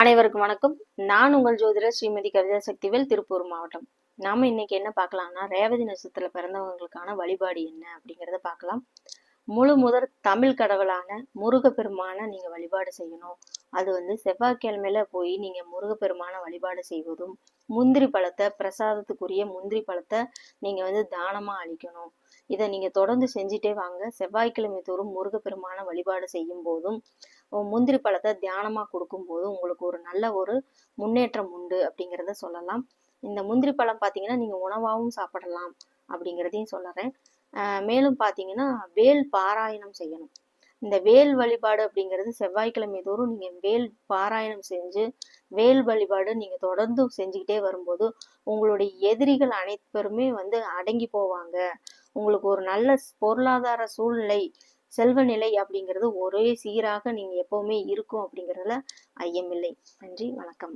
அனைவருக்கும் வணக்கம். நான் உங்கள் ஜோதிடர் ஸ்ரீமதி கவிதா சக்திவேல், திருப்பூர் மாவட்டம். நாம இன்னைக்கு என்ன பார்க்கலாம்னா, ரேவதி நட்சத்திரத்துல பிறந்தவங்களுக்கான வழிபாடு என்ன அப்படிங்கிறத பார்க்கலாம். முழு முதற் தமிழ் கடவுளான முருகப்பெருமான நீங்க வழிபாடு செய்யணும். அது செவ்வாய்க்கிழமையில போய் நீங்க முருகப்பெருமான வழிபாடு செய்வதும், முந்திரி பழத்தை பிரசாதத்துக்குரிய முந்திரி பழத்தை நீங்க தானமா அளிக்கணும். இதை நீங்க தொடர்ந்து செஞ்சுட்டே வாங்க. செவ்வாய்க்கிழமை தோறும் முருகப்பெருமான வழிபாடு செய்யும் போதும் முந்திரி பழத்தை தியானமா கொடுக்கும் போதும் உங்களுக்கு ஒரு நல்ல ஒரு முன்னேற்றம் உண்டு அப்படிங்கிறத சொல்லலாம். இந்த முந்திரி பழம் பார்த்தீங்கன்னா நீங்க உணவாகவும் சாப்பிடலாம் அப்படிங்கிறதையும் சொல்லுறேன். மேலும் பார்த்தீங்கன்னா வேல் பாராயணம் செய்யணும். இந்த வேல் வழிபாடு அப்படிங்கிறது செவ்வாய்க்கிழமை தோறும் நீங்க வேல் பாராயணம் செஞ்சு வேல் வழிபாடு நீங்க தொடர்ந்து செஞ்சுக்கிட்டே வரும்போது உங்களுடைய எதிரிகள் அனைவருமே அடங்கி போவாங்க. உங்களுக்கு ஒரு நல்ல பொருளாதார சூழ்நிலை, செல்வ நிலை அப்படிங்கிறது ஒரே சீராக நீங்க எப்பவுமே இருக்கும் அப்படிங்கிறதுல ஐயமில்லை. நன்றி, வணக்கம்.